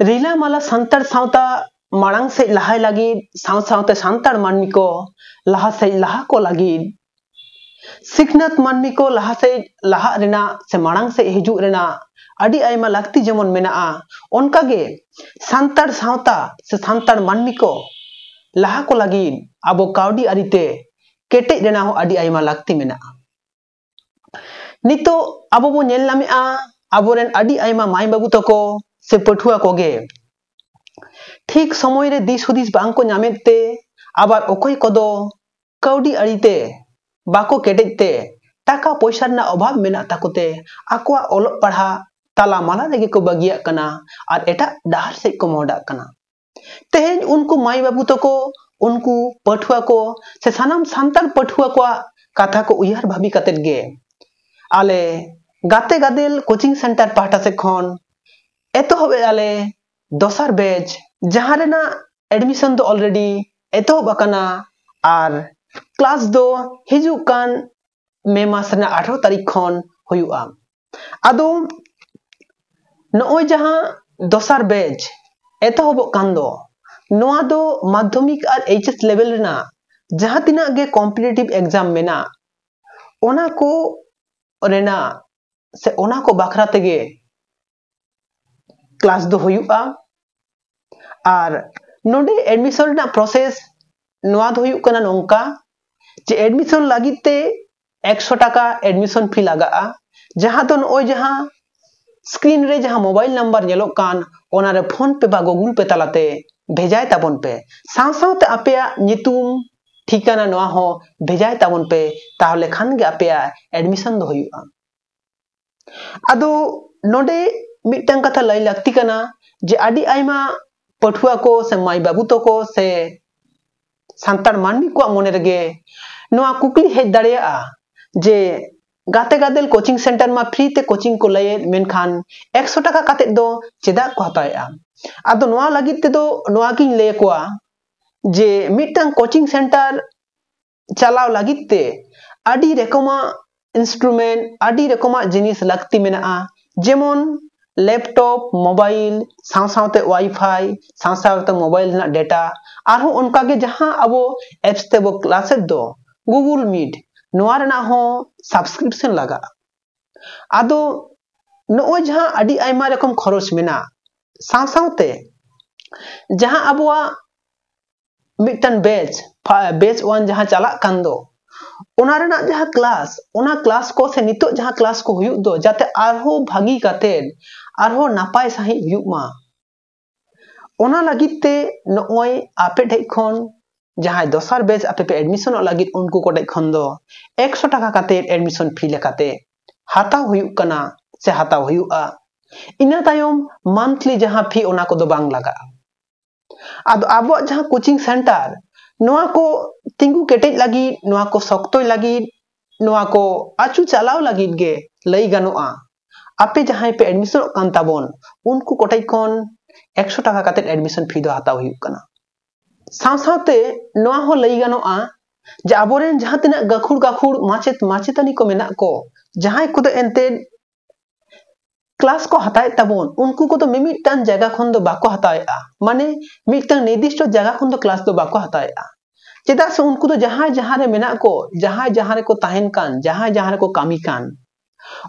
रीलामाला सांतार सावता मांग से लहाय लगी सावते सांतार मानमी को लहा से लहा को लगी सिखनात मानमी को लहा से लहा रेना से मांग से हिजू रेना अडी आयमा लगती जेमन मेना उनका गे सांतार सावता से सांतार मानमी को लहा को लगी अब काउडी अरिते केटे रेना हो अडी आयमा लगती मेना नितो अब बो नेल नामेआ अबोरेन अडी आयमा माई बाबू तको से पठुआ कोगे ठीक समय रे दिस हुदिस बांग को नामेते आबार ओकोय कोदो काउडी अड़ीते बाको केटेते टाका पैसा ना अभाव मेना ताकोते आकोआ ओलग पढ़ा ताला माला रेगे को बगिया कना और एटा डाहर से को मोडा कना तेहेन उनको माई बाबू तको उनको पठुआ को से सानाम सांतार पठुआ को कथा को उयार भाभी कतेत गे आले गाते गादेल कोचिंग सेंटर पाटा से खन एतो हबे आले दोसर बैच जहां रेना एडमिशन दो ऑलरेडी एतो बकना और क्लास दो हिजू कान मे मास ना 18 तारीख खन हुयुआ आदो नोय जहां दोसर बैच एतो हबो कान दो नोआ दो माध्यमिक और एचएस लेवल रेना जहां तिना गे कॉम्पिटिटिव एग्जाम मेना ओना को रेना से ओना को बाखरा तेगे क्लास दो हुयुआ और नोडे एडमिशन ना प्रोसेस नोआ दो हुयुक कना नोंका जे एडमिशन लागिते 100 टाका एडमिशन फी लगा जहां तो नोय जहां स्क्रीन रे जहां मोबाइल नंबर नेलो कान ओना रे फोन पे बा गूगल पे तालाते भेजाय ताबन पे साव सावते आपेया नितुम ठिकाना नोआ हो भेजाय ताबन पे ताहले खान गे आपेया एडमिशन दो हुयुआ आदो नोडे मिटन कथा लय लगती कना जे आडी आयमा पठुआ को से माई बाबू तो को से सांतार मानमी को मने रगे नोआ कुकली हेज दाड़िया जे गाते गादेल कोचिंग सेंटर मा फ्री ते कोचिंग को लय मेनखान 100 टाका काते दो चेदा को हताया आदो नोआ लगित ते दो नोआ किन लय कोआ जे मिटन कोचिंग सेंटर चलाव लगित ते आडी रकमा इंस्ट्रूमेंट आडी रकमा जिनिस लगती मेना जेमन लैपटॉप मोबाइल साव सावते वाईफाई साव सावते मोबाइल ना डेटा आरो उनका के जहां अबो एप्स ते बो क्लासेस दो गूगल मीट नोआ रेना हो सब्सक्रिप्शन लगा आदो नो जहां अडी आयमा रकम खरच मेना साव सावते जहां अबोआ मिटन बैच 1 जहां चला कान दो ओना रेना जहां क्लास को से नितो जहां क्लास को हुयुक दो जाते आरहो भागी काते आरहो नापाय सही हुयुक मा ओना लगिते नोय आपे ठे खन जहां दोसर बैच आपे पे एडमिशन लगित उनको कोटे खन दो 100 टाका काते एडमिशन फी लेकाते हाता हुयुक कना से हाता हुयुआ इना तायम मंथली जहां फी ओना को दो बांग लगा आदो आबो जहां कोचिंग सेंटर नोआ को तिंगु केटेज लगी नोआ को सख्तोय लगी नोआ को आचू चलाव लगी गे लई गानोआ आपे जहां पे एडमिशन कान ताबोन उनको कोटे कोन 100 टाका काते एडमिशन फी दो हाता हुयुक कना साव सावते नोआ हो लई गानोआ जे आबोरेन जहां तिना गाखुड़ माचेत माचेतानी को मेना को जहां को तो एनते क्लास को हताय ताबोन उनको को तो मिमिटन जगह खन दो बाको हताया माने मिटन निर्दिष्ट जगह खन दो क्लास दो बाको हताया चेदा से उनको तो जहां जहां रे मेना को जहां रे को ताहेन कान जहां रे को कामी कान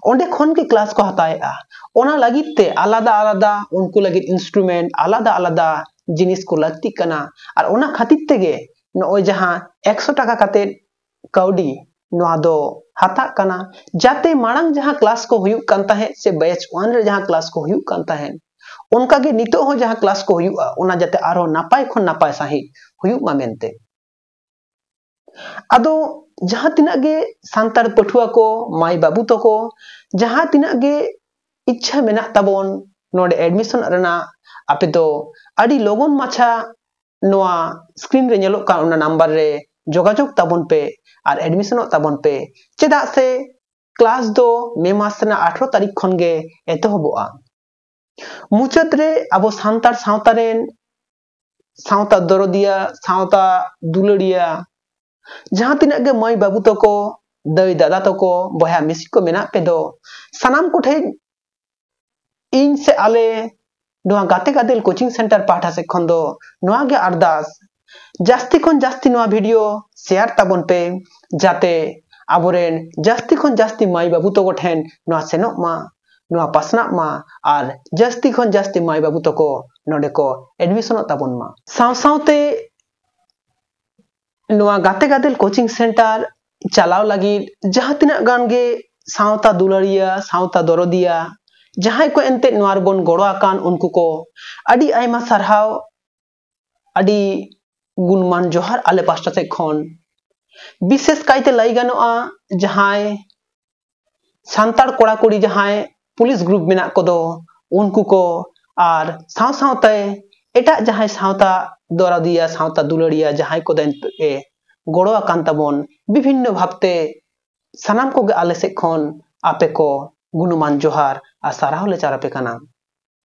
ओंडे खन के क्लास को हताया ओना लगिते आलादा आलादा उनको लगित इंस्ट्रूमेंट आलादा आलादा जिनिस को लगती कना और ओना खातिर तेगे नो जहां 100 टाका काते काउडी नोआ दो हाता कना जाते मांग जहां क्लास को हुयुक कान ताहे से बैच 1 रे जहां क्लास को हुयुक कान ताहे उनका गे नितो हो जहां क्लास को हुयुआ ओना जाते आरो नापाय खन नापाय सही हुयुक मा मेनते आदो जहां तिना गे सांतार पठुआ को माई बाबू तो को जहां तिना गे इच्छा मेना ताबोन नोडे एडमिशन रना आपे तो अडी लोगन माछा नोआ स्क्रीन रे नेलो का ओना नंबर रे जोगाजोग ताबोन पे और एडमिशन ताबोन पे चेदा से क्लास दो मे मास ना 18 तारीख खन गे एतो हबोआ मुचात रे अबो सांतार सावतारेन सावता दरदिया सावता दुलड़िया जहां तिना गे माई बाबू तो को दई दादा तो को बया मिसी को मेना पे दो सनाम को ठे इन से आले नोआ गाते गादेल कोचिंग सेंटर पाठा से खन दो नोआ गे अरदास जास्ती खन जास्ती नोआ वीडियो शेयर ताबन पे जाते आबोरेन जास्ती खन जास्ती माई बाबू तको ठेन नोआ सेनोक मा नोआ पासना मा आर जास्ती खन जास्ती माई बाबू तको नोडे को एडमिशन ताबन मा साव सावते नोआ गाते गादेल कोचिंग सेंटर चलाव लगी जहां तिना गान गे सावता दुलारिया सावता दरदिया जहां को एंते नोआर बोन गड़ो आकान उनको को अडी आयमा सरहाव अडी गुणमान जोहार आले पास्टा से खन विशेष कायते लाई गानोआ जहां सांतार कोड़ा कुड़ी जहां पुलिस ग्रुप मेना कोदो उनको को आर साव सावते एटा जहां सावता दरदिया सावता दुलारिया जहां को देंते गड़ो आकान ताबन विभिन्न भावते सानाम को आले से खन आपे को गुणमान जोहार आ साराह ले चारापे काना।